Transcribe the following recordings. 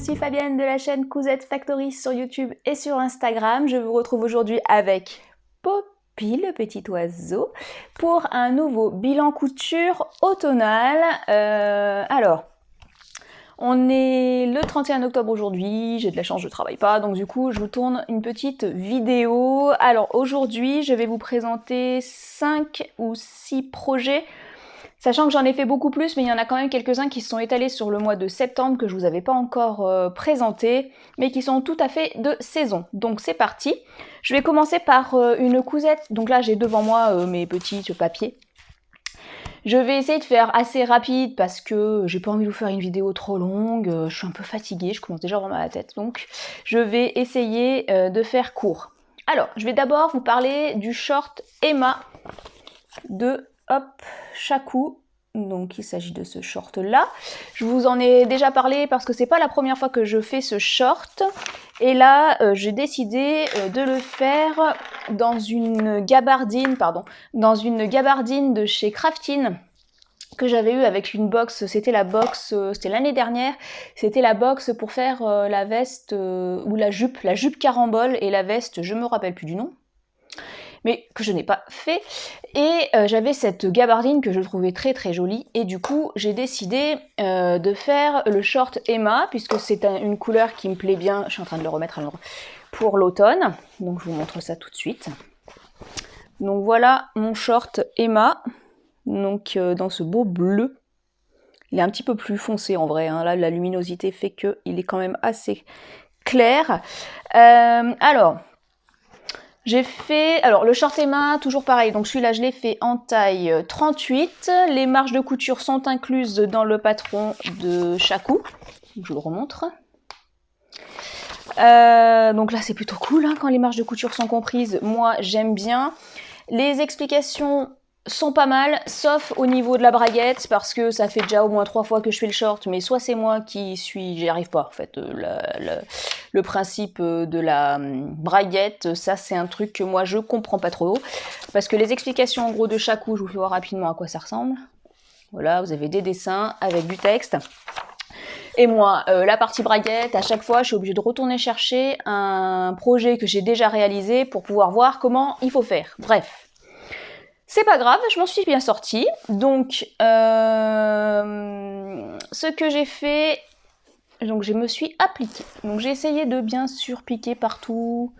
suis Fabienne de la chaîne Cousette Factory sur YouTube et sur Instagram. Je vous retrouve aujourd'hui avec Poppy, le petit oiseau, pour un nouveau bilan couture automnal. Alors, on est le 31 octobre aujourd'hui, j'ai de la chance, je ne travaille pas, donc du coup je vous tourne une petite vidéo. Alors aujourd'hui, je vais vous présenter 5 ou 6 projets. Sachant que j'en ai fait beaucoup plus, mais il y en a quand même quelques-uns qui se sont étalés sur le mois de septembre que je vous avais pas encore présenté, mais qui sont tout à fait de saison. Donc c'est parti. Je vais commencer par une cousette. Donc là j'ai devant moi mes petits papiers. Je vais essayer de faire assez rapide parce que j'ai pas envie de vous faire une vidéo trop longue. Je suis un peu fatiguée, je commence déjà à avoir mal à la tête. Donc je vais essayer de faire court. Alors, je vais d'abord vous parler du short Emma de Shaku. Donc il s'agit de ce short là. Je vous en ai déjà parlé parce que c'est pas la première fois que je fais ce short. Et là j'ai décidé de le faire dans une gabardine, de chez Craftine que j'avais eu avec une box. C'était la box, c'était l'année dernière. C'était la box pour faire la veste ou la jupe carambole et la veste, je me rappelle plus du nom, mais que je n'ai pas fait. Et j'avais cette gabardine que je trouvais très très jolie, et du coup j'ai décidé de faire le short Emma, puisque c'est une couleur qui me plaît bien. Je suis en train de le remettre à l'endroit pour l'automne, donc je vous montre ça tout de suite. Donc voilà mon short Emma, donc dans ce beau bleu. Il est un petit peu plus foncé en vrai, hein. Là la luminosité fait qu'il est quand même assez clair. Alors j'ai fait, le short Emma, toujours pareil, donc celui-là je l'ai fait en taille 38, les marges de couture sont incluses dans le patron de Shaku, je vous le remontre. Donc là c'est plutôt cool hein, quand les marges de couture sont comprises, moi j'aime bien. Les explications sont pas mal, sauf au niveau de la braguette, parce que ça fait déjà au moins 3 fois que je fais le short, mais soit c'est moi qui j'y arrive pas en fait. Le principe de la braguette, ça c'est un truc que moi je comprends pas trop, parce que les explications en gros de Shaku, je vous fais voir rapidement à quoi ça ressemble. Voilà, vous avez des dessins avec du texte. Et moi, la partie braguette, à chaque fois, je suis obligée de retourner chercher un projet que j'ai déjà réalisé pour pouvoir voir comment il faut faire. Bref. C'est pas grave, je m'en suis bien sortie. Donc, ce que j'ai fait, donc je me suis appliquée. Donc j'ai essayé de bien sûr piquer partout,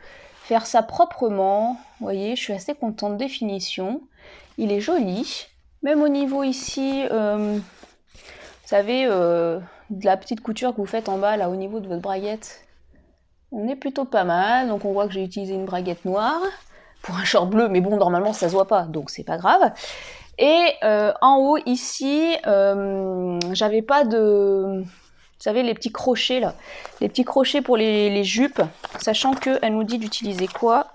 faire ça proprement. Vous voyez, je suis assez contente des finitions. Il est joli. Même au niveau ici, vous savez, de la petite couture que vous faites en bas, là, au niveau de votre braguette, on est plutôt pas mal. Donc on voit que j'ai utilisé une braguette noire pour un short bleu, mais bon, normalement ça se voit pas, donc c'est pas grave. Et en haut ici, j'avais pas de, vous savez, les petits crochets là, les petits crochets pour les jupes, sachant que elle nous dit d'utiliser quoi.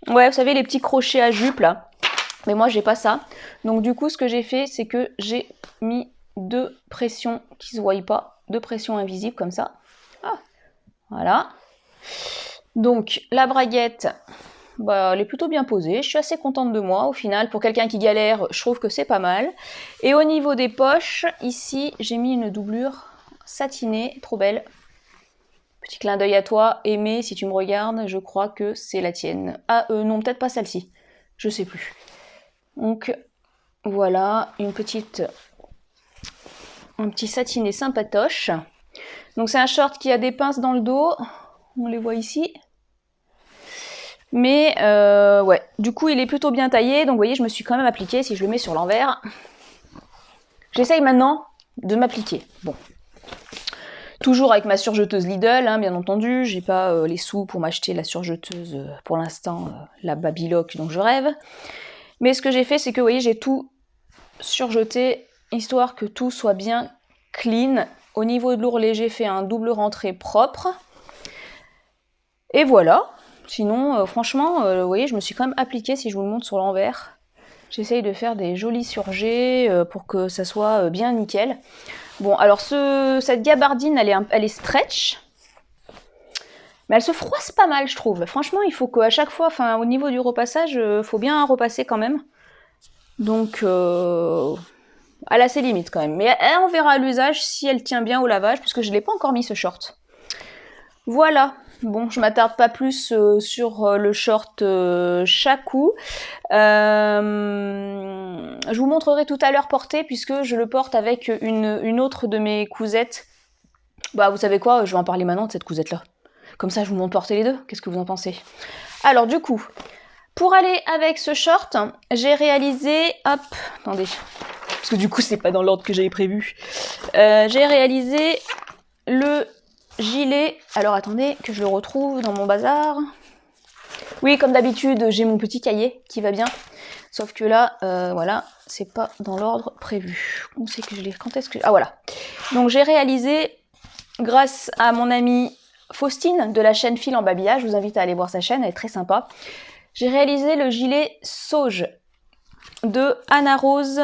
Ouais, vous savez, les petits crochets à jupe là, mais moi j'ai pas ça. Donc du coup, ce que j'ai fait, c'est que j'ai mis 2 pressions qui se voient pas, 2 pressions invisibles comme ça. Ah. Voilà. Donc la braguette, elle est plutôt bien posée. Je suis assez contente de moi au final. Pour quelqu'un qui galère, je trouve que c'est pas mal. Et au niveau des poches, ici, j'ai mis une doublure satinée, trop belle. Petit clin d'œil à toi, Aimée, si tu me regardes, je crois que c'est la tienne. Ah non, peut-être pas celle-ci. Je sais plus. Donc voilà, un petit satiné sympatoche. Donc c'est un short qui a des pinces dans le dos. On les voit ici. Mais ouais, du coup il est plutôt bien taillé, donc vous voyez je me suis quand même appliquée. Si je le mets sur l'envers, j'essaye maintenant de m'appliquer. Bon, toujours avec ma surjeteuse Lidl, hein, bien entendu, j'ai pas les sous pour m'acheter la surjeteuse pour l'instant, la Babylock dont je rêve. Mais ce que j'ai fait, c'est que vous voyez j'ai tout surjeté, histoire que tout soit bien clean. Au niveau de l'ourlet, j'ai fait un double rentrée propre. Et voilà. Sinon, franchement, vous voyez, je me suis quand même appliquée, si je vous le montre sur l'envers. J'essaye de faire des jolis surjets pour que ça soit bien nickel. Bon, alors cette gabardine, elle est stretch. Mais elle se froisse pas mal, je trouve. Franchement, il faut qu'à chaque fois, au niveau du repassage, il faut bien repasser quand même. Donc, Elle a ses limites quand même. Mais on verra à l'usage si elle tient bien au lavage, puisque je ne l'ai pas encore mis ce short. Voilà. Bon, je m'attarde pas plus sur le short Shaku. Je vous montrerai tout à l'heure porté, puisque je le porte avec une autre de mes cousettes. Bah, vous savez quoi, je vais en parler maintenant de cette cousette-là. Comme ça, je vous montre porter les deux. Qu'est-ce que vous en pensez? Alors, du coup, pour aller avec ce short, j'ai réalisé... Hop, attendez. Parce que du coup, c'est pas dans l'ordre que j'avais prévu. J'ai réalisé le gilet... Alors, attendez, que je le retrouve dans mon bazar. Oui, comme d'habitude, j'ai mon petit cahier qui va bien. Sauf que là, voilà, c'est pas dans l'ordre prévu. On sait que je l'ai... Quand est-ce que... Ah, voilà. Donc, j'ai réalisé, grâce à mon amie Faustine de la chaîne Fil en Babillage, je vous invite à aller voir sa chaîne, elle est très sympa. J'ai réalisé le gilet Sauge de Anna Rose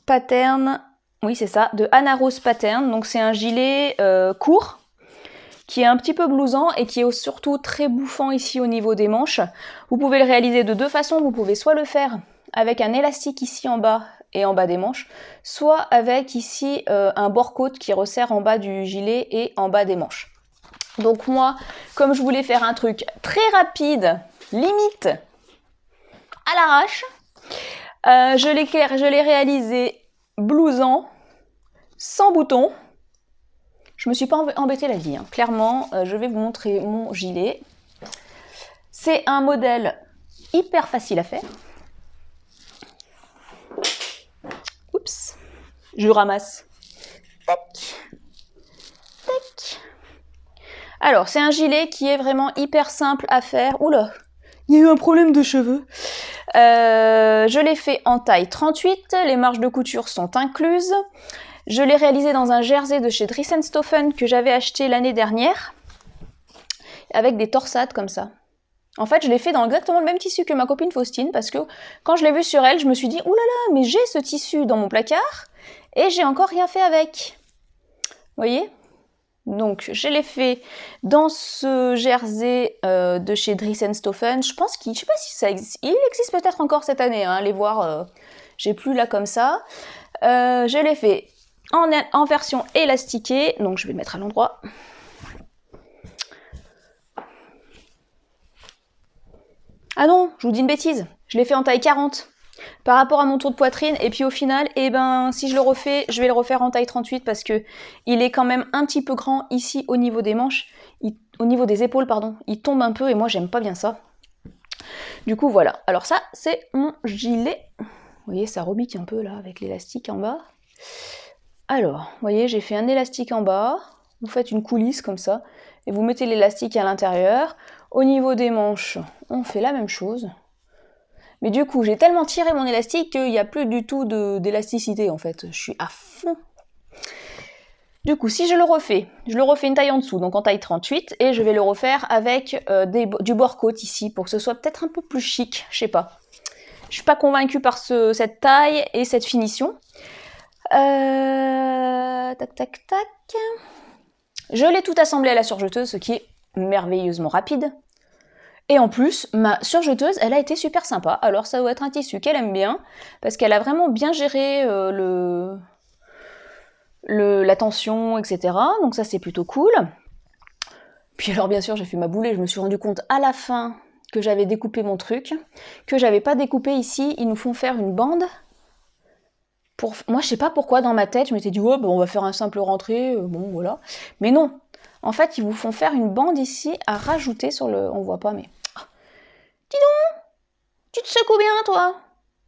Pattern. Oui, c'est ça, de Anna Rose Pattern. Donc, c'est un gilet court, qui est un petit peu blousant et qui est surtout très bouffant ici au niveau des manches. Vous pouvez le réaliser de deux façons. Vous pouvez soit le faire avec un élastique ici en bas et en bas des manches, soit avec ici un bord-côte qui resserre en bas du gilet et en bas des manches. Donc moi, comme je voulais faire un truc très rapide, limite à l'arrache, je l'ai réalisé blousant, sans bouton. Je me suis pas embêtée la vie, hein. Clairement, je vais vous montrer mon gilet. C'est un modèle hyper facile à faire. Oups, je le ramasse. Tac, tac. Alors, c'est un gilet qui est vraiment hyper simple à faire. Oula, il y a eu un problème de cheveux. Je l'ai fait en taille 38, les marges de couture sont incluses. Je l'ai réalisé dans un jersey de chez Dries & Stoffen que j'avais acheté l'année dernière, avec des torsades comme ça. En fait, je l'ai fait dans exactement le même tissu que ma copine Faustine, parce que quand je l'ai vu sur elle, je me suis dit « Ouh là là, mais j'ai ce tissu dans mon placard, et j'ai encore rien fait avec !» Vous voyez? Donc, je l'ai fait dans ce jersey de chez Dries & Stoffen. Je pense qu'il, je sais pas si ça existe, il existe peut-être encore cette année, hein, allez voir, j'ai plus là comme ça. Je l'ai fait en version élastiquée, donc je vais le mettre à l'endroit. Ah non, je vous dis une bêtise, je l'ai fait en taille 40 par rapport à mon tour de poitrine, et puis au final, eh ben, si je le refais, je vais le refaire en taille 38 parce que il est quand même un petit peu grand ici au niveau des manches, au niveau des épaules, pardon, il tombe un peu et moi j'aime pas bien ça. Du coup voilà, alors ça c'est mon gilet, vous voyez ça rebique un peu là avec l'élastique en bas. Alors, vous voyez j'ai fait un élastique en bas, vous faites une coulisse comme ça, et vous mettez l'élastique à l'intérieur. Au niveau des manches, on fait la même chose. Mais du coup, j'ai tellement tiré mon élastique qu'il n'y a plus du tout d'élasticité en fait. Je suis à fond. Du coup, si je le refais une taille en dessous, donc en taille 38, et je vais le refaire avec du bord-côte ici, pour que ce soit peut-être un peu plus chic, je sais pas. Je suis pas convaincue par cette taille et cette finition. Tac, tac, tac. Je l'ai tout assemblé à la surjeteuse, ce qui est merveilleusement rapide. Et en plus, ma surjeteuse, elle a été super sympa. Alors ça doit être un tissu qu'elle aime bien, parce qu'elle a vraiment bien géré la tension, etc. Donc ça, c'est plutôt cool. Puis alors, bien sûr, j'ai fait ma boulée. Je me suis rendu compte à la fin que j'avais découpé mon truc, que j'avais pas découpé ici. Ils nous font faire une bande. Moi, je sais pas pourquoi, dans ma tête, je m'étais dit, oh, ben, on va faire un simple rentré, bon, voilà. Mais non. En fait, ils vous font faire une bande ici à rajouter sur le... On voit pas, mais... Dis donc, tu te secoues bien, toi?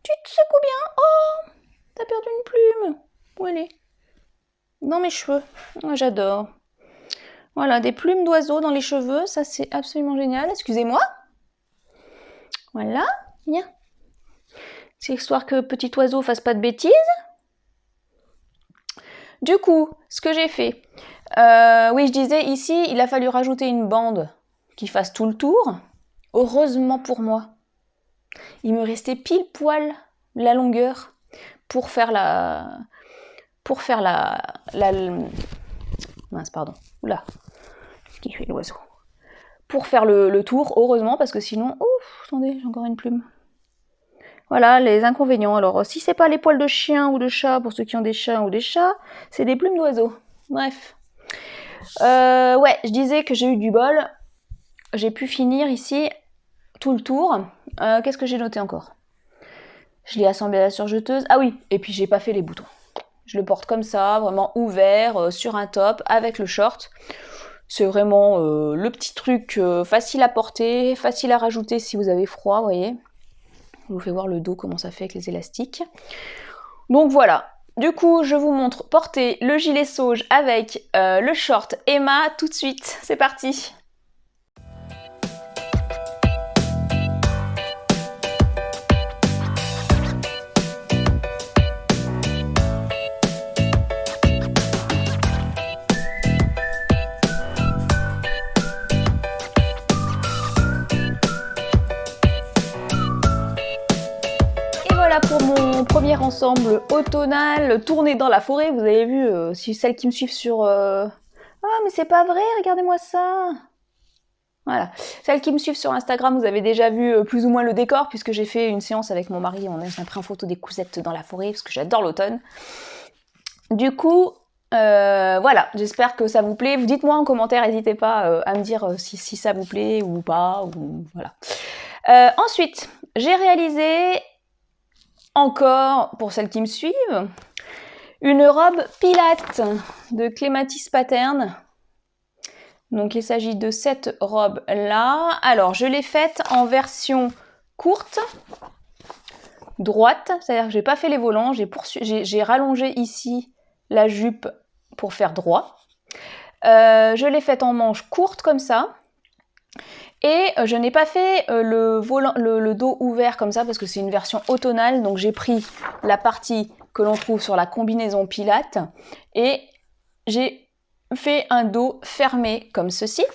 Tu te secoues bien? Oh, t'as perdu une plume. Où elle est? Dans mes cheveux. Oh, j'adore. Voilà, des plumes d'oiseaux dans les cheveux, ça c'est absolument génial. Excusez-moi. Voilà, viens. C'est histoire que petit oiseau fasse pas de bêtises. Du coup, ce que j'ai fait... oui, je disais, ici, il a fallu rajouter une bande qui fasse tout le tour. Heureusement pour moi, il me restait pile poil la longueur pour faire mince, pardon. Oula, qu'est-ce qu'il fait l'oiseau? Pour faire le tour, heureusement, parce que sinon... Ouf, attendez, j'ai encore une plume. Voilà les inconvénients. Alors, si c'est pas les poils de chien ou de chat, pour ceux qui ont des chiens ou des chats, c'est des plumes d'oiseaux. Bref. Ouais, je disais que j'ai eu du bol. J'ai pu finir ici tout le tour. Qu'est-ce que j'ai noté encore? Je l'ai assemblé à la surjeteuse. Ah oui, et puis j'ai pas fait les boutons. Je le porte comme ça, vraiment ouvert, sur un top, avec le short. C'est vraiment le petit truc facile à porter, facile à rajouter si vous avez froid, vous voyez. Je vous fais voir le dos, comment ça fait avec les élastiques. Donc voilà. Du coup, je vous montre porter le gilet sauge avec le short Emma tout de suite. C'est parti! Pour mon premier ensemble automnal tourné dans la forêt. Vous avez vu, si celles qui me suivent sur... Ah mais c'est pas vrai, regardez-moi ça. Voilà. Celles qui me suivent sur Instagram, vous avez déjà vu plus ou moins le décor, puisque j'ai fait une séance avec mon mari, on a pris en photo des cousettes dans la forêt, parce que j'adore l'automne. Du coup, voilà, j'espère que ça vous plaît. Vous dites-moi en commentaire, n'hésitez pas à me dire si ça vous plaît ou pas, ou voilà. Ensuite, j'ai réalisé... Encore, pour celles qui me suivent, une robe Pilate de Clematis Pattern. Donc il s'agit de cette robe-là. Alors je l'ai faite en version courte, droite, c'est-à-dire que j'ai pas fait les volants, j'ai rallongé ici la jupe pour faire droit. Je l'ai faite en manche courte comme ça. Et je n'ai pas fait le dos ouvert comme ça parce que c'est une version automnale, donc j'ai pris la partie que l'on trouve sur la combinaison Pilate et j'ai fait un dos fermé comme ceci.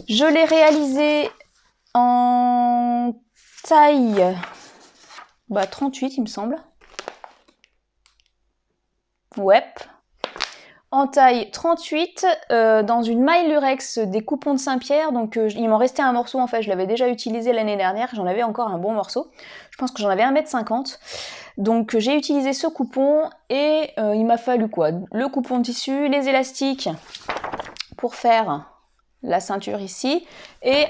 Je l'ai réalisé en taille 38 il me semble. Ouais. En taille 38, dans une maille lurex des coupons de Saint-Pierre, donc il m'en restait un morceau en fait, je l'avais déjà utilisé l'année dernière, j'en avais encore un bon morceau, je pense que j'en avais 1,50 m, donc j'ai utilisé ce coupon et il m'a fallu quoi? Le coupon de tissu, les élastiques pour faire la ceinture ici, et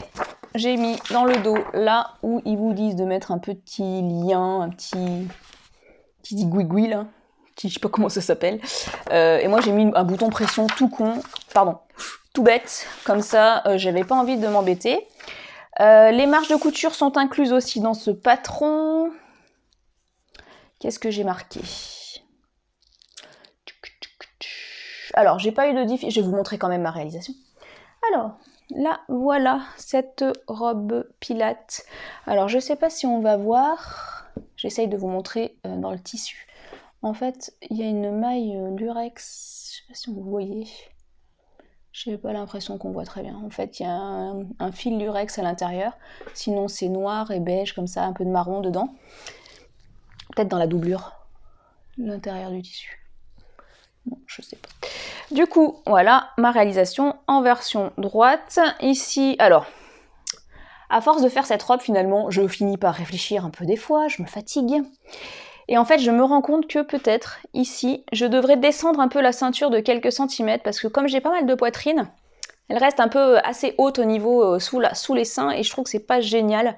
j'ai mis dans le dos là où ils vous disent de mettre un petit lien, un petit zigouigoui là. Je sais pas comment ça s'appelle. Et moi j'ai mis un bouton pression tout con, pardon, tout bête, comme ça j'avais pas envie de m'embêter. Les marges de couture sont incluses aussi dans ce patron. Qu'est-ce que j'ai marqué? Alors j'ai pas eu de difficulté, je vais vous montrer quand même ma réalisation. Alors là voilà cette robe Pilate. Alors je sais pas si on va voir, j'essaye de vous montrer dans le tissu. En fait, il y a une maille lurex, je sais pas si vous voyez, j'ai pas l'impression qu'on voit très bien. En fait, il y a un fil lurex à l'intérieur, sinon c'est noir et beige, comme ça, un peu de marron dedans. Peut-être dans la doublure, l'intérieur du tissu. Non, je sais pas. Du coup, voilà ma réalisation en version droite. Ici, alors, à force de faire cette robe, finalement, je finis par réfléchir un peu des fois, je me fatigue. Et en fait, je me rends compte que peut-être, ici, je devrais descendre un peu la ceinture de quelques centimètres, parce que comme j'ai pas mal de poitrine, elle reste un peu assez haute au niveau sous les seins, et je trouve que c'est pas génial.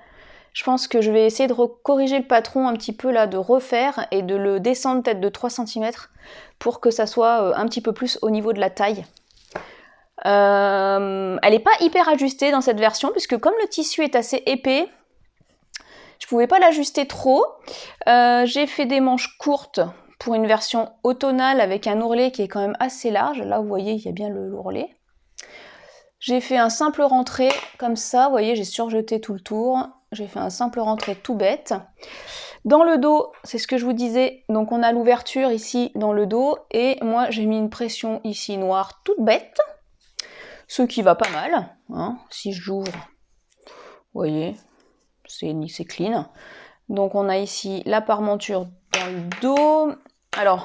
Je pense que je vais essayer de corriger le patron un petit peu là, de refaire, et de le descendre peut-être de 3 cm, pour que ça soit un petit peu plus au niveau de la taille. Elle n'est pas hyper ajustée dans cette version, puisque comme le tissu est assez épais, je pouvais pas l'ajuster trop. J'ai fait des manches courtes pour une version automnale avec un ourlet qui est quand même assez large. Là, vous voyez, il y a bien l'ourlet. J'ai fait un simple rentré comme ça. Vous voyez, j'ai surjeté tout le tour. J'ai fait un simple rentré tout bête. Dans le dos, c'est ce que je vous disais. Donc, on a l'ouverture ici dans le dos. Et moi, j'ai mis une pression ici noire toute bête. Ce qui va pas mal. Hein, si j'ouvre, vous voyez, c'est clean. Donc on a ici la parmenture dans le dos. Alors,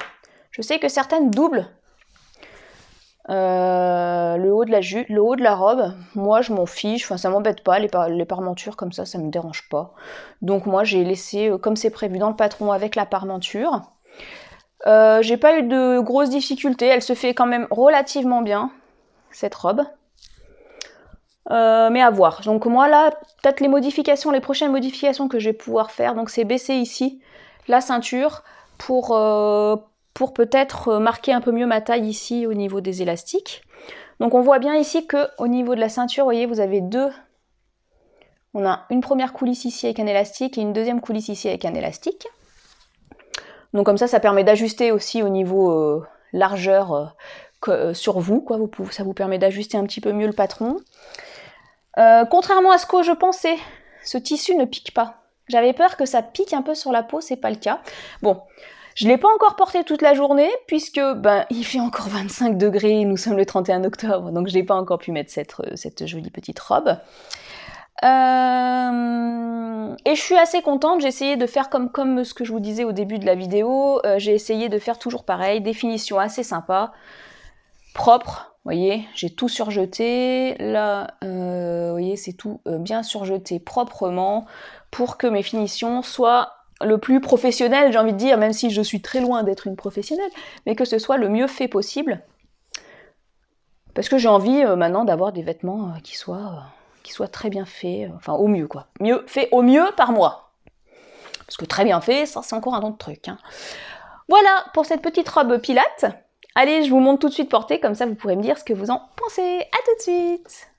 je sais que certaines doublent Le haut de la robe, moi je m'en fiche, enfin ça m'embête pas, les parmentures comme ça me dérange pas. Donc moi j'ai laissé comme c'est prévu dans le patron avec la parmenture. J'ai pas eu de grosses difficultés, elle se fait quand même relativement bien, cette robe. Mais à voir. Donc moi là, peut-être les prochaines modifications que je vais pouvoir faire, donc c'est baisser ici la ceinture pour peut-être marquer un peu mieux ma taille ici au niveau des élastiques. Donc on voit bien ici que au niveau de la ceinture, vous voyez, vous avez on a une première coulisse ici avec un élastique et une deuxième coulisse ici avec un élastique. Donc comme ça permet d'ajuster aussi au niveau largeur sur vous, quoi. Ça vous permet d'ajuster un petit peu mieux le patron. Contrairement à ce que je pensais, ce tissu ne pique pas. J'avais peur que ça pique un peu sur la peau, c'est pas le cas. Bon, je ne l'ai pas encore porté toute la journée, puisque il fait encore 25 degrés, nous sommes le 31 octobre, donc je n'ai pas encore pu mettre cette jolie petite robe. Et je suis assez contente, j'ai essayé de faire comme ce que je vous disais au début de la vidéo, j'ai essayé de faire toujours pareil, des finitions assez sympas, propres. Vous voyez, j'ai tout surjeté, là, vous voyez, c'est tout bien surjeté proprement pour que mes finitions soient le plus professionnelles, j'ai envie de dire, même si je suis très loin d'être une professionnelle, mais que ce soit le mieux fait possible. Parce que j'ai envie maintenant d'avoir des vêtements qui soient très bien faits, enfin au mieux quoi. Fait au mieux par moi. Parce que très bien fait, ça c'est encore un autre truc. Hein. Voilà pour cette petite robe Pilate. Allez, je vous montre tout de suite portée, comme ça vous pourrez me dire ce que vous en pensez. À tout de suite!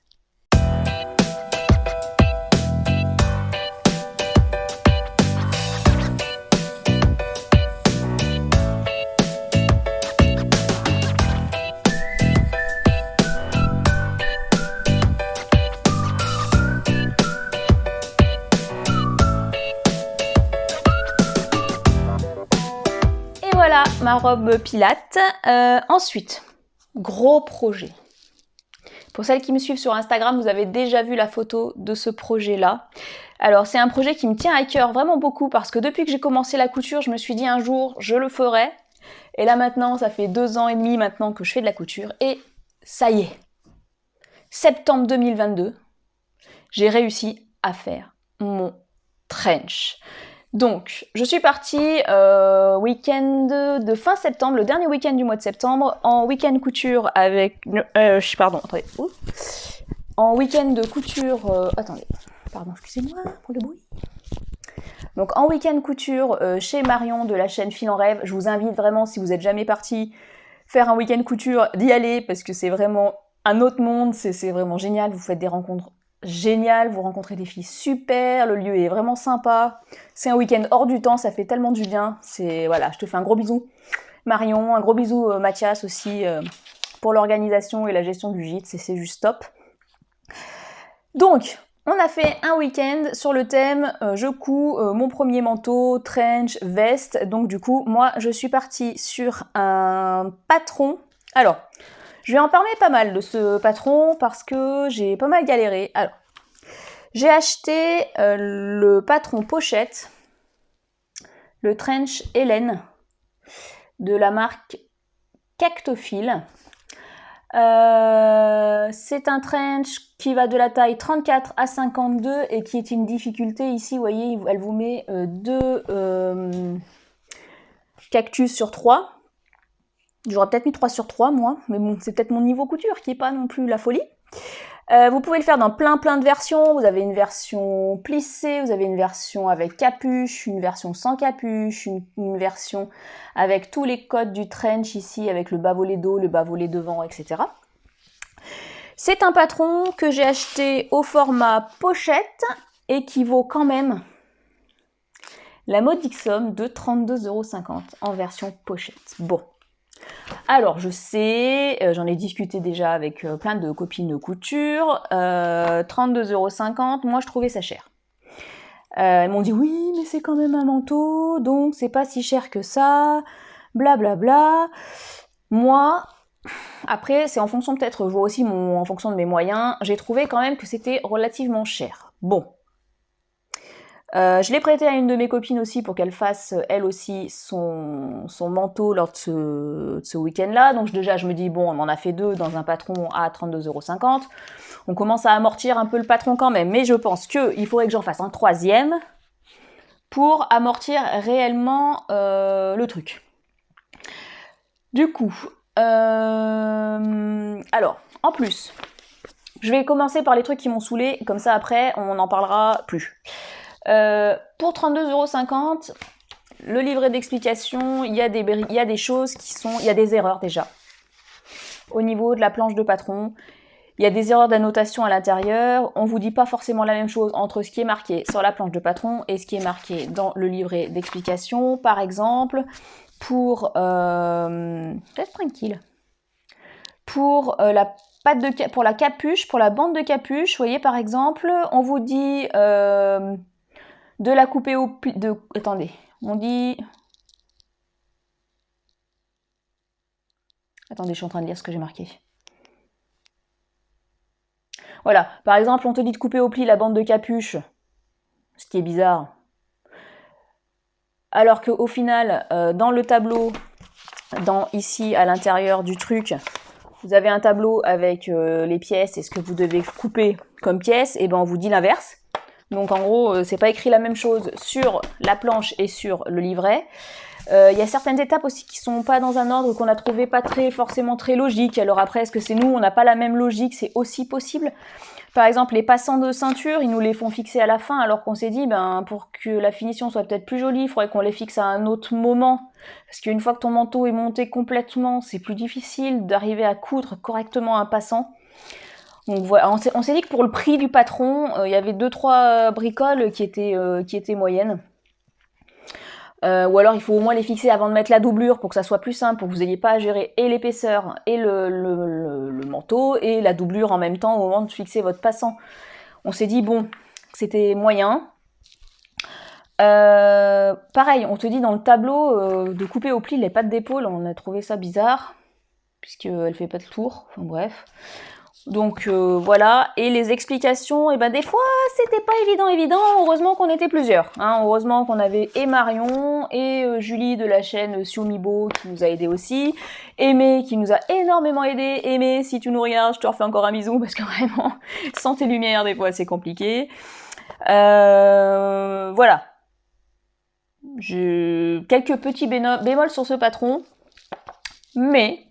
Voilà ma robe Pilate. Ensuite, gros projet. Pour celles qui me suivent sur Instagram, vous avez déjà vu la photo de ce projet-là. Alors c'est un projet qui me tient à cœur vraiment beaucoup parce que depuis que j'ai commencé la couture, je me suis dit un jour je le ferai. Et là maintenant, ça fait 2 ans et demi maintenant que je fais de la couture et ça y est. Septembre 2022, j'ai réussi à faire mon trench. Donc, je suis partie week-end de fin septembre, le dernier week-end du mois de septembre, en week-end couture avec... pardon, attendez. En week-end de couture... attendez, pardon, excusez-moi pour le bruit. Donc, en week-end couture chez Marion de la chaîne Fil en Rêve. Je vous invite vraiment, si vous n'êtes jamais parti faire un week-end couture, d'y aller parce que c'est vraiment un autre monde, c'est vraiment génial. Vous faites des rencontres génial, vous rencontrez des filles super, le lieu est vraiment sympa, c'est un week-end hors du temps, ça fait tellement du bien, voilà, je te fais un gros bisou Marion, un gros bisou Mathias aussi pour l'organisation et la gestion du gîte, c'est juste top. Donc, on a fait un week-end sur le thème je couds mon premier manteau, trench, veste, donc du coup, moi je suis partie sur un patron, alors... Je vais en parler pas mal de ce patron parce que j'ai pas mal galéré. Alors, j'ai acheté le patron pochette, le trench Hélène de la marque Cactophile. C'est un trench qui va de la taille 34 à 52 et qui est une difficulté ici, vous voyez, elle vous met 2 cactus sur 3. J'aurais peut-être mis 3 sur 3 moi, mais bon, c'est peut-être mon niveau couture qui n'est pas non plus la folie. Vous pouvez le faire dans plein de versions. Vous avez une version plissée, vous avez une version avec capuche, une version sans capuche, une version avec tous les codes du trench ici, avec le bas volet dos, le bas volet devant, etc. C'est un patron que j'ai acheté au format pochette et qui vaut quand même la modique somme de 32,50 € en version pochette. Bon. Alors je sais, j'en ai discuté déjà avec plein de copines de couture, 32,50 €, moi je trouvais ça cher. Elles m'ont dit oui mais c'est quand même un manteau, donc c'est pas si cher que ça, blablabla. Bla bla. Moi, après c'est en fonction peut-être, je vois aussi en fonction de mes moyens, j'ai trouvé quand même que c'était relativement cher. Bon. Je l'ai prêté à une de mes copines aussi pour qu'elle fasse elle aussi son manteau lors de ce week-end-là. Donc déjà je me dis bon, on en a fait 2 dans un patron à 32,50 €. On commence à amortir un peu le patron quand même, mais je pense qu'il faudrait que j'en fasse un 3e pour amortir réellement le truc. Du coup, alors, en plus, je vais commencer par les trucs qui m'ont saoulé, comme ça après on n'en parlera plus. Pour 32,50 €, le livret d'explication, il y a des choses qui sont... Il y a des erreurs déjà. Au niveau de la planche de patron, il y a des erreurs d'annotation à l'intérieur. On ne vous dit pas forcément la même chose entre ce qui est marqué sur la planche de patron et ce qui est marqué dans le livret d'explication. Par exemple, pour... Reste tranquille. Pour pour la capuche, pour la bande de capuche, vous voyez par exemple, on vous dit de la couper au pli... Attendez, on dit... Attendez, je suis en train de lire ce que j'ai marqué. Voilà, par exemple, on te dit de couper au pli la bande de capuche, ce qui est bizarre. Alors qu'au final, dans le tableau, ici à l'intérieur du truc, vous avez un tableau avec les pièces et ce que vous devez couper comme pièces, et ben on vous dit l'inverse. Donc en gros, c'est pas écrit la même chose sur la planche et sur le livret. Il y a certaines étapes aussi qui sont pas dans un ordre qu'on a trouvé pas forcément très logique. Alors après, est-ce que c'est nous, on n'a pas la même logique? C'est aussi possible. Par exemple, les passants de ceinture, ils nous les font fixer à la fin, alors qu'on s'est dit, ben, pour que la finition soit peut-être plus jolie, il faudrait qu'on les fixe à un autre moment. Parce qu'une fois que ton manteau est monté complètement, c'est plus difficile d'arriver à coudre correctement un passant. Donc voilà, on s'est dit que pour le prix du patron, il y avait 2-3 bricoles qui étaient moyennes. Ou alors il faut au moins les fixer avant de mettre la doublure pour que ça soit plus simple, pour que vous n'ayez pas à gérer et l'épaisseur et le manteau et la doublure en même temps au moment de fixer votre passant. On s'est dit bon, c'était moyen. Pareil, on te dit dans le tableau de couper au pli les pattes d'épaule, on a trouvé ça bizarre, puisqu'elle fait pas de tour, enfin bref. Donc voilà, et les explications, et ben des fois c'était pas évident, heureusement qu'on était plusieurs, hein, heureusement qu'on avait et Marion et Julie de la chaîne Xiaomibo qui nous a aidé aussi, Aimé qui nous a énormément aidé. Aimé, si tu nous regardes, je te refais encore un bisou parce que vraiment, sans tes lumières des fois c'est compliqué. Voilà. Quelques petits bémols sur ce patron, mais...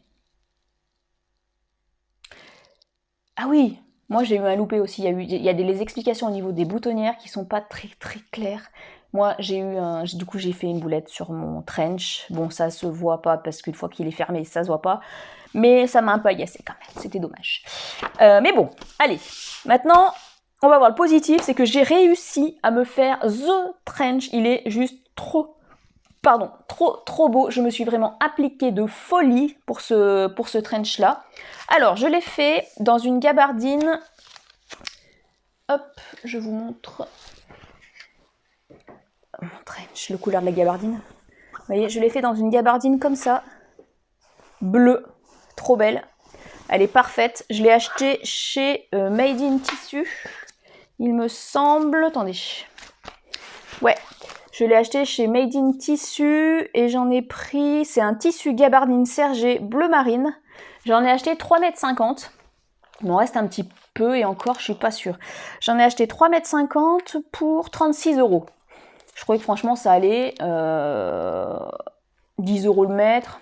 Ah oui, moi j'ai eu un loupé aussi, il y a les explications au niveau des boutonnières qui sont pas très claires. Moi du coup j'ai fait une boulette sur mon trench, bon ça se voit pas parce qu'une fois qu'il est fermé ça se voit pas, mais ça m'a un peu agacé quand même, c'était dommage. Mais bon, allez, maintenant on va voir le positif, c'est que j'ai réussi à me faire the trench, il est juste trop beau, je me suis vraiment appliquée de folie pour ce trench là. Alors je l'ai fait dans une gabardine, hop, je vous montre mon trench, le couleur de la gabardine. Vous voyez, je l'ai fait dans une gabardine comme ça, bleue, trop belle, elle est parfaite. Je l'ai achetée chez Made in Tissu, il me semble, attendez, ouais. Je l'ai acheté chez Made in Tissu et j'en ai pris, c'est un tissu gabardine sergé bleu marine. J'en ai acheté 3,50 m. Il m'en reste un petit peu et encore, je suis pas sûre. J'en ai acheté 3,50 m pour 36 €. Je trouvais que franchement ça allait. 10 € le mètre.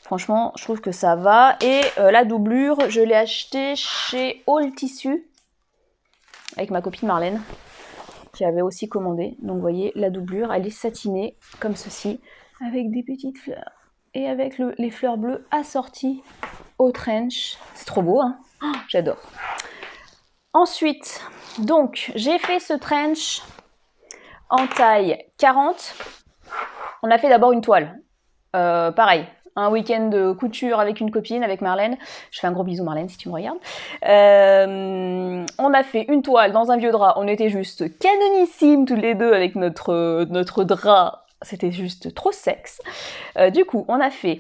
Franchement, je trouve que ça va. Et la doublure, je l'ai achetée chez All Tissu avec ma copine Marlène. J'avais aussi commandé, donc vous voyez la doublure, elle est satinée comme ceci, avec des petites fleurs et avec les fleurs bleues assorties au trench. C'est trop beau, hein, oh, j'adore. Ensuite, donc j'ai fait ce trench en taille 40. On a fait d'abord une toile, pareil. Un week-end de couture avec une copine, avec Marlène. Je fais un gros bisou Marlène si tu me regardes. On a fait une toile dans un vieux drap. On était juste canonissimes tous les deux avec notre drap. C'était juste trop sexe. Du coup, on a fait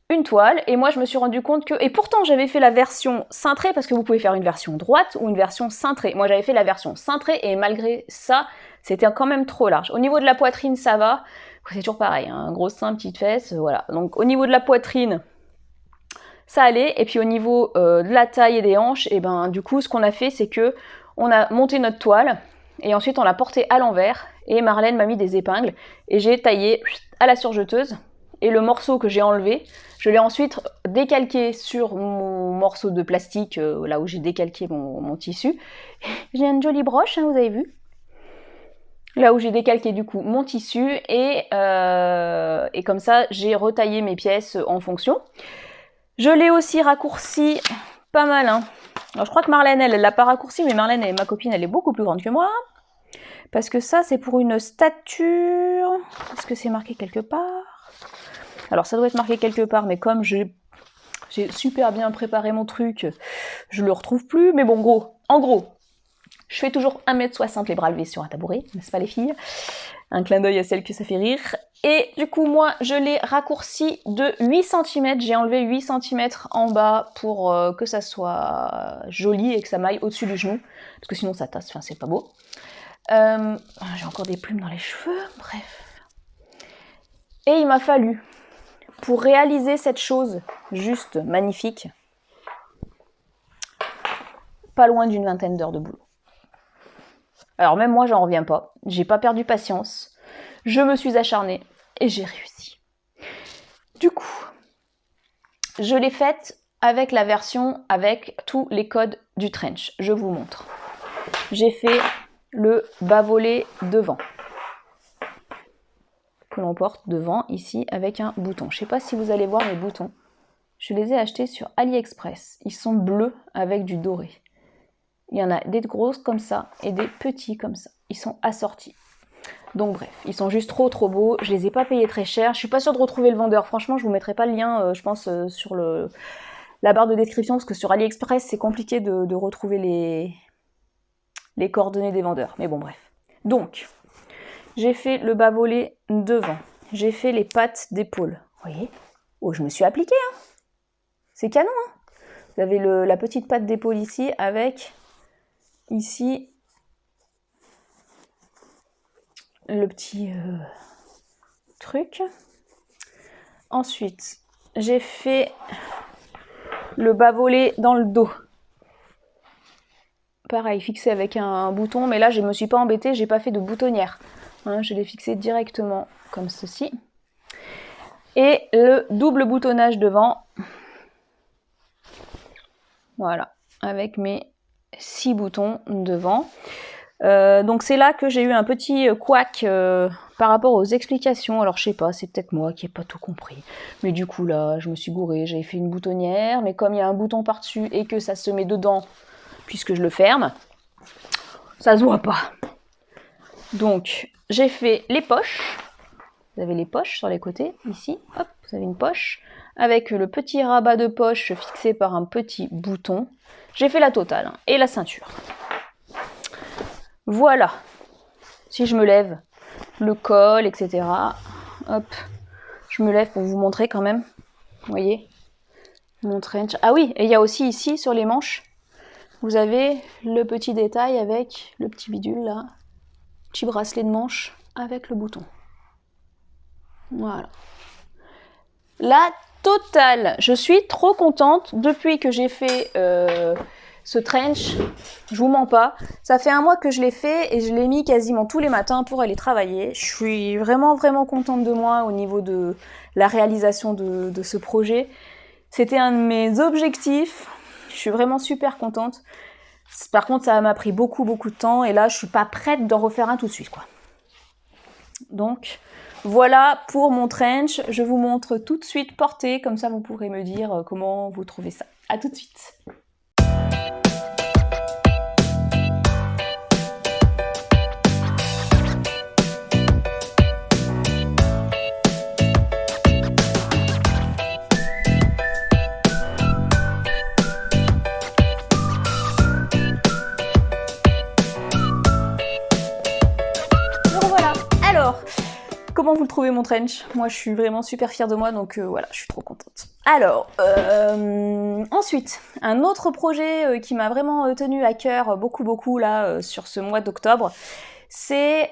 une toile et moi je me suis rendu compte que... Et pourtant j'avais fait la version cintrée parce que vous pouvez faire une version droite ou une version cintrée. Moi j'avais fait la version cintrée et malgré ça, C'était quand même trop large. Au niveau de la poitrine, ça va. C'est toujours pareil, hein, gros sein, petite fesse, voilà. Donc au niveau de la poitrine, ça allait. Et puis au niveau de la taille et des hanches, et ben du coup, ce qu'on a fait, c'est que on a monté notre toile et ensuite on l'a portée à l'envers. Et Marlène m'a mis des épingles et j'ai taillé à la surjeteuse. Et le morceau que j'ai enlevé, je l'ai ensuite décalqué sur mon morceau de plastique, là où j'ai décalqué mon tissu. J'ai une jolie broche, hein, vous avez vu. Là où j'ai décalqué du coup mon tissu et comme ça j'ai retaillé mes pièces en fonction. Je l'ai aussi raccourci pas mal, hein. Alors je crois que Marlène, elle l'a pas raccourci, mais Marlène, ma copine, elle est beaucoup plus grande que moi. Parce que ça, c'est pour une stature. Est-ce que c'est marqué quelque part? Alors ça doit être marqué quelque part, mais comme j'ai super bien préparé mon truc, je le retrouve plus. Mais bon, en gros, je fais toujours 1m60 les bras levés sur un tabouret, n'est-ce pas les filles? Un clin d'œil à celle que ça fait rire. Et du coup, moi, je l'ai raccourci de 8 cm. J'ai enlevé 8 cm en bas pour que ça soit joli et que ça m'aille au-dessus du genou. Parce que sinon, ça tasse, enfin, c'est pas beau. J'ai encore des plumes dans les cheveux, bref. Et il m'a fallu, pour réaliser cette chose juste magnifique, pas loin d'une vingtaine d'heures de boulot. Alors même moi, j'en reviens pas. J'ai pas perdu patience. Je me suis acharnée et j'ai réussi. Du coup, je l'ai faite avec la version avec tous les codes du trench. Je vous montre. J'ai fait le bas-volet devant, que l'on porte devant ici avec un bouton. Je sais pas si vous allez voir mes boutons. Je les ai achetés sur AliExpress. Ils sont bleus avec du doré. Il y en a des grosses comme ça et des petits comme ça. Ils sont assortis. Donc bref, ils sont juste trop beaux. Je les ai pas payés très cher. Je suis pas sûre de retrouver le vendeur. Franchement, je vous mettrai pas le lien, je pense, sur la barre de description, parce que sur AliExpress, c'est compliqué de retrouver les coordonnées des vendeurs. Mais bon, bref. Donc, j'ai fait le bas-volet devant. J'ai fait les pattes d'épaule. Vous voyez? Oh, je me suis appliquée, hein. C'est canon, hein. Vous avez la petite patte d'épaule ici avec, ici, le petit truc. Ensuite, j'ai fait le bas-volet dans le dos. Pareil, fixé avec un bouton, mais là je ne me suis pas embêtée, j'ai pas fait de boutonnière. Hein, je l'ai fixé directement comme ceci. Et le double boutonnage devant. Voilà, avec mes 6 boutons devant. Donc c'est là que j'ai eu un petit couac par rapport aux explications. Alors je sais pas, c'est peut-être moi qui n'ai pas tout compris. Mais du coup là, je me suis gourée, j'avais fait une boutonnière, mais comme il y a un bouton par-dessus et que ça se met dedans, puisque je le ferme, ça se voit pas. Donc j'ai fait les poches. Vous avez les poches sur les côtés, ici, hop, vous avez une poche, avec le petit rabat de poche fixé par un petit bouton. J'ai fait la totale, hein, et la ceinture. Voilà, si je me lève, le col, etc. Hop, je me lève pour vous montrer quand même, vous voyez, mon trench. Ah oui, et il y a aussi ici, sur les manches, vous avez le petit détail avec le petit bidule là, petit bracelet de manche avec le bouton. Voilà. La totale. Je suis trop contente depuis que j'ai fait ce trench. Je vous mens pas. Ça fait un mois que je l'ai fait et je l'ai mis quasiment tous les matins pour aller travailler. Je suis vraiment contente de moi au niveau de la réalisation de ce projet. C'était un de mes objectifs. Je suis vraiment super contente. Par contre, ça m'a pris beaucoup de temps et là, je suis pas prête d'en refaire un tout de suite, quoi. Donc, voilà pour mon trench. Je vous montre tout de suite porté, comme ça vous pourrez me dire comment vous trouvez ça. À tout de suite. Comment vous le trouvez mon trench? Moi je suis vraiment super fière de moi, donc voilà, je suis trop contente. Alors, ensuite, un autre projet qui m'a vraiment tenu à cœur beaucoup là sur ce mois d'octobre, C'est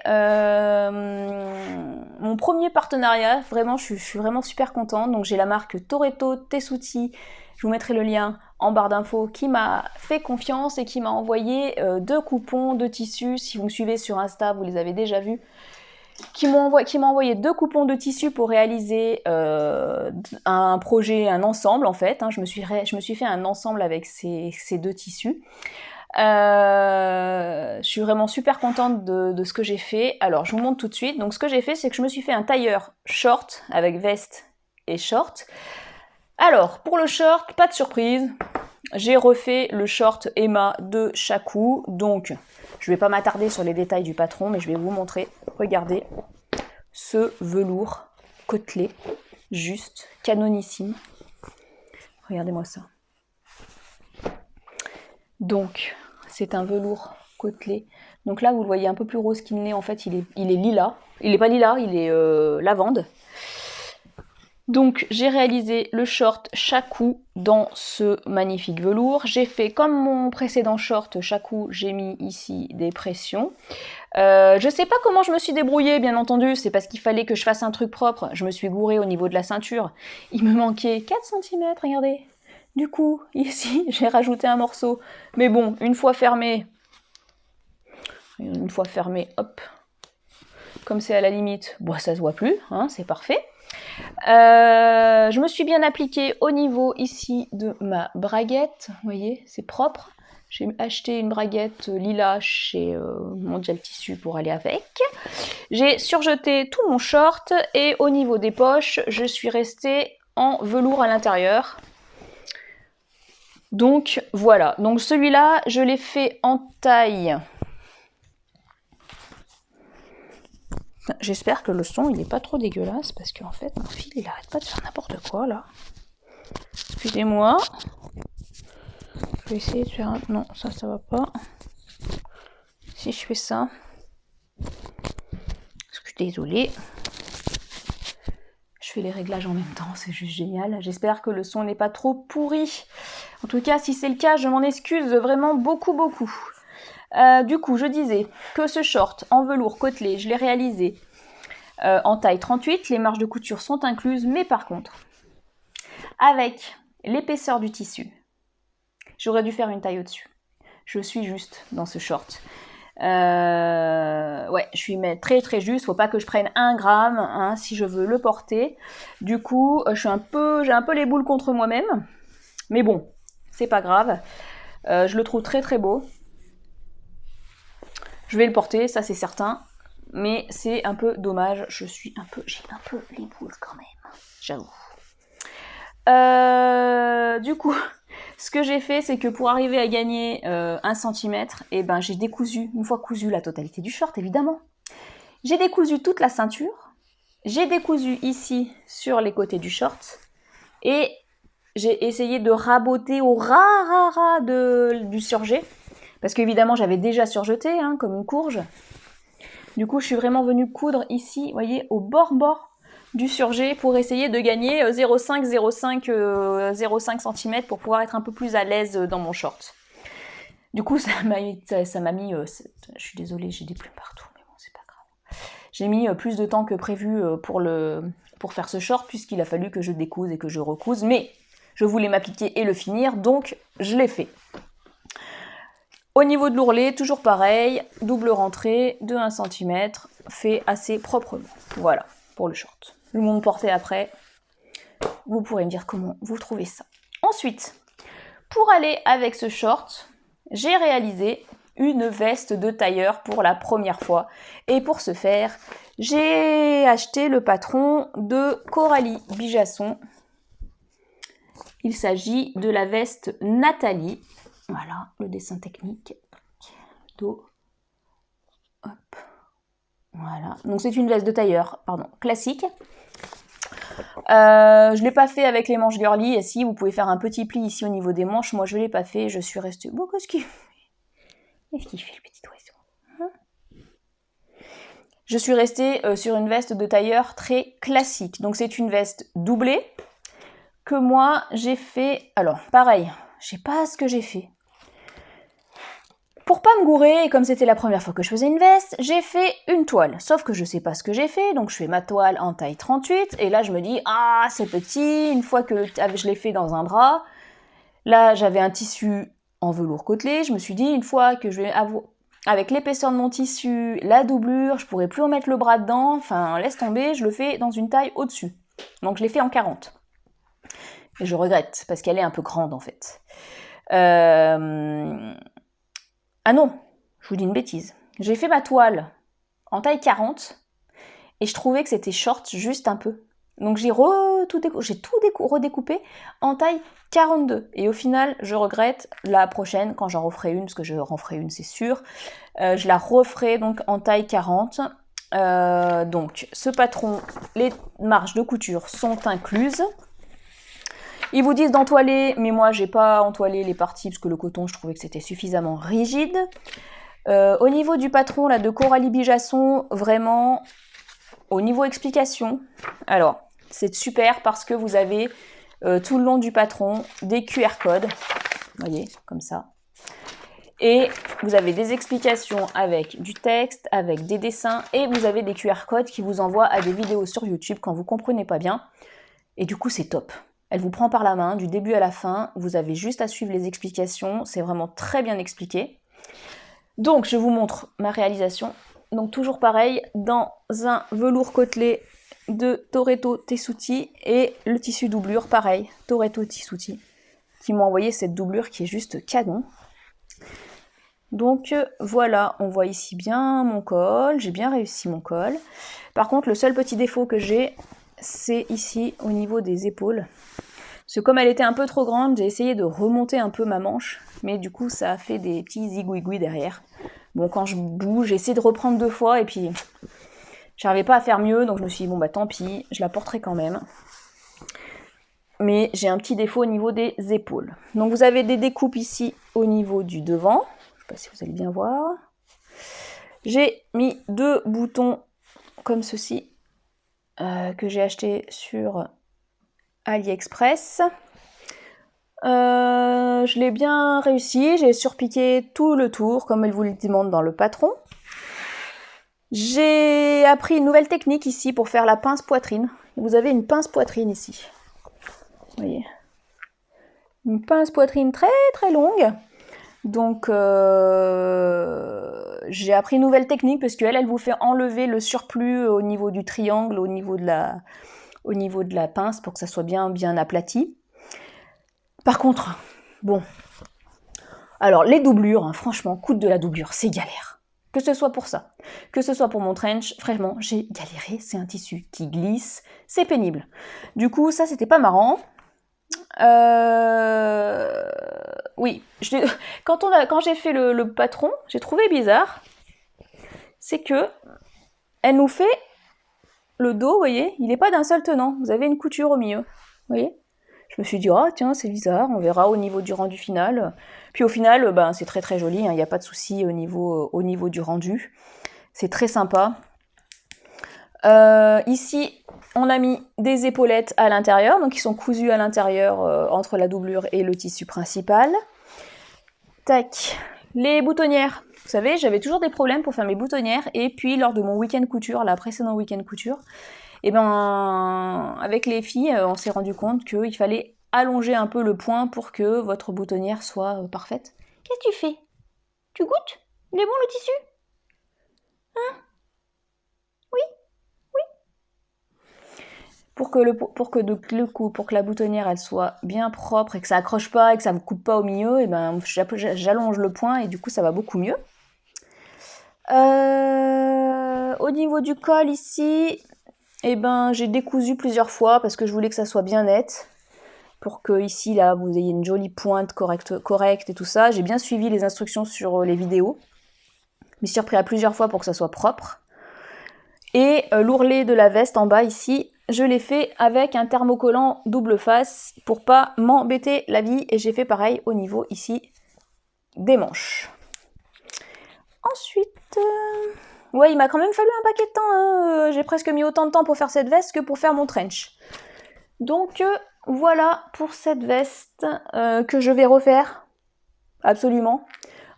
mon premier partenariat. Vraiment, je suis vraiment super contente. Donc j'ai la marque Toretto Tessuti. Je vous mettrai le lien en barre d'infos, qui m'a fait confiance et qui m'a envoyé 2 coupons de tissu. Si vous me suivez sur Insta, vous les avez déjà vus. Qui m'a envoyé 2 coupons de tissu pour réaliser un projet, un ensemble en fait. Hein. Je me suis fait un ensemble avec ces 2 tissus. Je suis vraiment super contente de ce que j'ai fait. Alors je vous montre tout de suite. Donc ce que j'ai fait, c'est que je me suis fait un tailleur short avec veste et short. Alors pour le short, pas de surprise. J'ai refait le short Emma de Chakou. Donc je vais pas m'attarder sur les détails du patron, mais je vais vous montrer. Regardez ce velours côtelé, juste, canonissime. Regardez-moi ça. Donc, c'est un velours côtelé. Donc là, vous le voyez un peu plus rose qu'il n'est. En fait, il est lilas. Il n'est pas lilas, il est lavande. Donc, j'ai réalisé le short Chakou dans ce magnifique velours. J'ai fait comme mon précédent short Chakou, j'ai mis ici des pressions. Je sais pas comment je me suis débrouillée, bien entendu, c'est parce qu'il fallait que je fasse un truc propre. Je me suis gourée au niveau de la ceinture. Il me manquait 4 cm, regardez. Du coup, ici, j'ai rajouté un morceau. Mais bon, une fois fermé, hop, comme c'est à la limite, bon, ça se voit plus, hein, c'est parfait. Je me suis bien appliquée au niveau ici de ma braguette. Vous voyez, c'est propre. J'ai acheté une braguette lilas chez Mondial Tissu pour aller avec. J'ai surjeté tout mon short et au niveau des poches, je suis restée en velours à l'intérieur. Donc voilà, donc celui-là, je l'ai fait en taille. J'espère que le son il n'est pas trop dégueulasse parce qu'en fait mon fil il arrête pas de faire n'importe quoi là. Excusez-moi. Je vais essayer de faire un... Non, ça va pas. Si je fais ça. Je suis désolée. Je fais les réglages en même temps, c'est juste génial. J'espère que le son n'est pas trop pourri. En tout cas, si c'est le cas, je m'en excuse vraiment beaucoup. Du coup, je disais que ce short en velours côtelé, je l'ai réalisé en taille 38. Les marges de couture sont incluses, mais par contre, avec l'épaisseur du tissu, j'aurais dû faire une taille au-dessus. Je suis juste dans ce short. Ouais, je suis très juste. Faut pas que je prenne 1 gramme hein, si je veux le porter. Du coup, j'ai un peu les boules contre moi-même. Mais bon, c'est pas grave. Je le trouve très beau. Je vais le porter, ça c'est certain. Mais c'est un peu dommage. J'ai un peu les boules quand même. J'avoue. Du coup, ce que j'ai fait, c'est que pour arriver à gagner 1 cm, et ben, j'ai décousu, une fois cousu la totalité du short, évidemment. J'ai décousu toute la ceinture. J'ai décousu ici, sur les côtés du short. Et j'ai essayé de raboter au ras du surjet. Parce qu'évidemment, j'avais déjà surjeté, hein, comme une courge. Du coup, je suis vraiment venue coudre ici, vous voyez, au bord du surjet pour essayer de gagner 0,5 cm pour pouvoir être un peu plus à l'aise dans mon short. Du coup, ça m'a mis, je suis désolée, j'ai des plumes partout, mais bon, c'est pas grave. J'ai mis plus de temps que prévu pour faire ce short, puisqu'il a fallu que je découse et que je recouse, mais je voulais m'appliquer et le finir, donc je l'ai fait. Au niveau de l'ourlet, toujours pareil, double rentrée de 1 cm, fait assez proprement. Voilà, pour le short. Je vous montre porter après. Vous pourrez me dire comment vous trouvez ça. Ensuite, pour aller avec ce short, j'ai réalisé une veste de tailleur pour la première fois. Et pour ce faire, j'ai acheté le patron de Coralie Bijasson. Il s'agit de la veste Nathalie. Voilà, le dessin technique. Dos. Hop. Voilà. Donc c'est une veste de tailleur, classique. Je ne l'ai pas fait avec les manches girly. Et si, vous pouvez faire un petit pli ici au niveau des manches. Moi, je ne l'ai pas fait. Je suis restée... Bon, qu'est-ce qu'il fait le petit oiseau hein. Je suis restée sur une veste de tailleur très classique. Donc c'est une veste doublée que moi, j'ai fait... Alors, pareil, je ne sais pas ce que j'ai fait. Pour pas me gourer, et comme c'était la première fois que je faisais une veste, j'ai fait une toile. Sauf que je sais pas ce que j'ai fait, donc je fais ma toile en taille 38, et là je me dis, ah c'est petit, une fois que je l'ai fait dans un drap, là j'avais un tissu en velours côtelé, je me suis dit, une fois que je vais avoir, avec l'épaisseur de mon tissu, la doublure, je pourrais plus en mettre le bras dedans, enfin laisse tomber, je le fais dans une taille au-dessus. Donc je l'ai fait en 40. Et je regrette, parce qu'elle est un peu grande en fait. Ah non, je vous dis une bêtise. J'ai fait ma toile en taille 40 et je trouvais que c'était short juste un peu. Donc j'ai tout redécoupé en taille 42. Et au final, je regrette la prochaine, quand j'en referai une, parce que je en ferai une, c'est sûr. Je la referai donc en taille 40. Donc ce patron, les marges de couture sont incluses. Ils vous disent d'entoiler, mais moi j'ai pas entoilé les parties parce que le coton, je trouvais que c'était suffisamment rigide. Au niveau du patron là de Coralie Bijasson, vraiment, au niveau explication, alors c'est super parce que vous avez tout le long du patron des QR codes, vous voyez, comme ça. Et vous avez des explications avec du texte, avec des dessins, et vous avez des QR codes qui vous envoient à des vidéos sur YouTube quand vous comprenez pas bien. Et du coup, c'est top. Elle vous prend par la main du début à la fin. Vous avez juste à suivre les explications. C'est vraiment très bien expliqué. Donc, je vous montre ma réalisation. Donc, toujours pareil, dans un velours côtelé de Toretto Tessuti et le tissu doublure, pareil, Toretto Tessuti, qui m'ont envoyé cette doublure qui est juste canon. Donc voilà, on voit ici bien mon col, j'ai bien réussi mon col. Par contre, le seul petit défaut que j'ai, c'est ici au niveau des épaules. Parce que comme elle était un peu trop grande, j'ai essayé de remonter un peu ma manche, mais du coup ça a fait des petits zigouigouis derrière. Bon, quand je bouge, j'ai essayé de reprendre 2 fois et puis j'arrivais pas à faire mieux, donc je me suis dit bon bah tant pis, je la porterai quand même. Mais j'ai un petit défaut au niveau des épaules. Donc vous avez des découpes ici au niveau du devant. Je sais pas si vous allez bien voir. J'ai mis 2 boutons comme ceci que j'ai acheté sur AliExpress. Je l'ai bien réussi, j'ai surpiqué tout le tour comme il vous le demande dans le patron. J'ai appris une nouvelle technique ici pour faire la pince poitrine. Vous avez une pince poitrine ici. Vous voyez, une pince poitrine très très longue. Donc j'ai appris une nouvelle technique parce qu'elle vous fait enlever le surplus au niveau du triangle, au niveau de la pince pour que ça soit bien aplati. Par contre, bon, alors les doublures, hein, franchement, coûte de la doublure, c'est galère. Que ce soit pour ça, que ce soit pour mon trench, vraiment, j'ai galéré, c'est un tissu qui glisse, c'est pénible. Du coup, ça, c'était pas marrant. Oui, quand j'ai fait le patron, j'ai trouvé bizarre, c'est que elle nous fait le dos, vous voyez, il n'est pas d'un seul tenant, vous avez une couture au milieu, vous voyez. Je me suis dit, ah tiens, c'est bizarre, on verra au niveau du rendu final. Puis au final, ben, c'est très très joli, il n'y a pas de souci au niveau du rendu. C'est très sympa. Ici, on a mis des épaulettes à l'intérieur, donc qui sont cousues à l'intérieur entre la doublure et le tissu principal. Tac, les boutonnières. Vous savez, j'avais toujours des problèmes pour faire mes boutonnières, et puis lors de mon week-end couture, la précédente week-end couture, et ben avec les filles, on s'est rendu compte qu'il fallait allonger un peu le point pour que votre boutonnière soit parfaite. Qu'est-ce que tu fais? Tu goûtes? Il est bon le tissu? Hein? Oui? Pour que la boutonnière elle soit bien propre et que ça accroche pas et que ça ne coupe pas au milieu, et ben j'allonge le point et du coup ça va beaucoup mieux. Au niveau du col ici, et ben j'ai décousu plusieurs fois parce que je voulais que ça soit bien net, pour que ici là vous ayez une jolie pointe correcte et tout ça. J'ai bien suivi les instructions sur les vidéos. Je m'y suis repris à plusieurs fois pour que ça soit propre. Et l'ourlet de la veste en bas ici, je l'ai fait avec un thermocollant double face pour pas m'embêter la vie, et j'ai fait pareil au niveau ici des manches. Ensuite, ouais, il m'a quand même fallu un paquet de temps, hein. J'ai presque mis autant de temps pour faire cette veste que pour faire mon trench. Donc voilà pour cette veste que je vais refaire, absolument.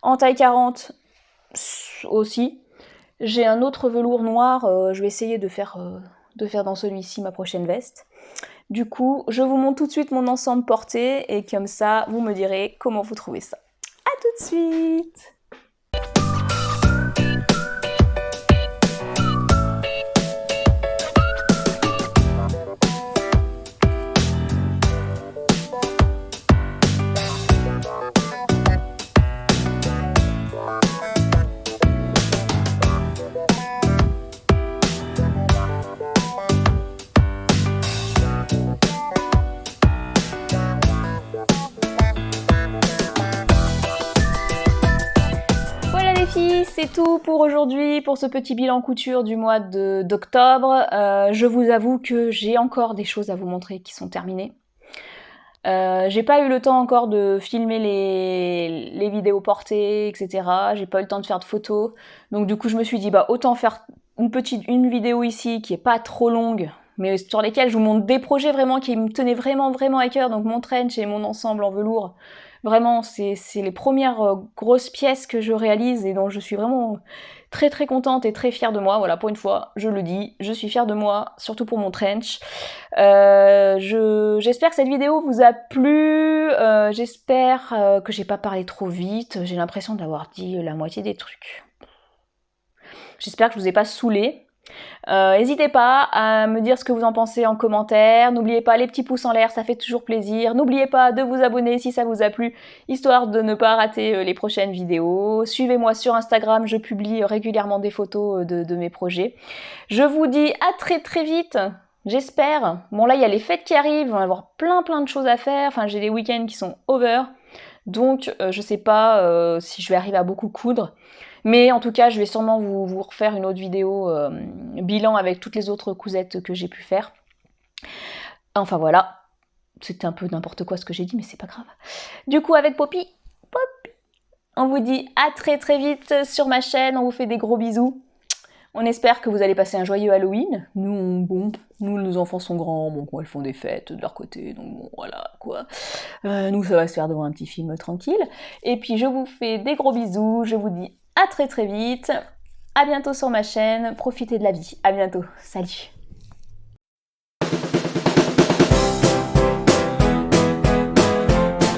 En taille 40 aussi. J'ai un autre velours noir, je vais essayer de faire dans celui-ci ma prochaine veste. Du coup, je vous montre tout de suite mon ensemble porté et comme ça, vous me direz comment vous trouvez ça. À tout de suite! C'est tout pour aujourd'hui, pour ce petit bilan couture du mois d'octobre. Je vous avoue que j'ai encore des choses à vous montrer qui sont terminées. J'ai pas eu le temps encore de filmer les vidéos portées, etc. J'ai pas eu le temps de faire de photos. Donc du coup, je me suis dit, bah autant faire une vidéo ici qui est pas trop longue, mais sur lesquelles je vous montre des projets vraiment qui me tenaient vraiment à cœur. Donc mon trench et mon ensemble en velours. Vraiment, c'est les premières grosses pièces que je réalise et dont je suis vraiment très contente et très fière de moi. Voilà, pour une fois, je le dis, je suis fière de moi, surtout pour mon trench. J'espère que cette vidéo vous a plu, j'espère que j'ai pas parlé trop vite, j'ai l'impression d'avoir dit la moitié des trucs. J'espère que je vous ai pas saoulé. N'hésitez pas à me dire ce que vous en pensez en commentaire. N'oubliez pas les petits pouces en l'air, ça fait toujours plaisir. N'oubliez pas de vous abonner si ça vous a plu, histoire de ne pas rater les prochaines vidéos. Suivez-moi sur Instagram, je publie régulièrement des photos de mes projets. Je vous dis à très vite, j'espère. Bon là, il y a les fêtes qui arrivent, on va avoir plein de choses à faire. Enfin, j'ai des week-ends qui sont over. Donc, je sais pas si je vais arriver à beaucoup coudre. Mais en tout cas, je vais sûrement vous refaire une autre vidéo bilan avec toutes les autres cousettes que j'ai pu faire. Enfin voilà, c'était un peu n'importe quoi ce que j'ai dit, mais c'est pas grave. Du coup, avec Poppy, on vous dit à très vite sur ma chaîne, on vous fait des gros bisous. On espère que vous allez passer un joyeux Halloween. Nous, nos enfants sont grands, bon, elles font des fêtes de leur côté, donc bon, voilà, quoi. Nous, ça va se faire devant un petit film tranquille. Et puis, je vous fais des gros bisous, je vous dis à très vite. À bientôt sur ma chaîne, profitez de la vie. À bientôt, salut.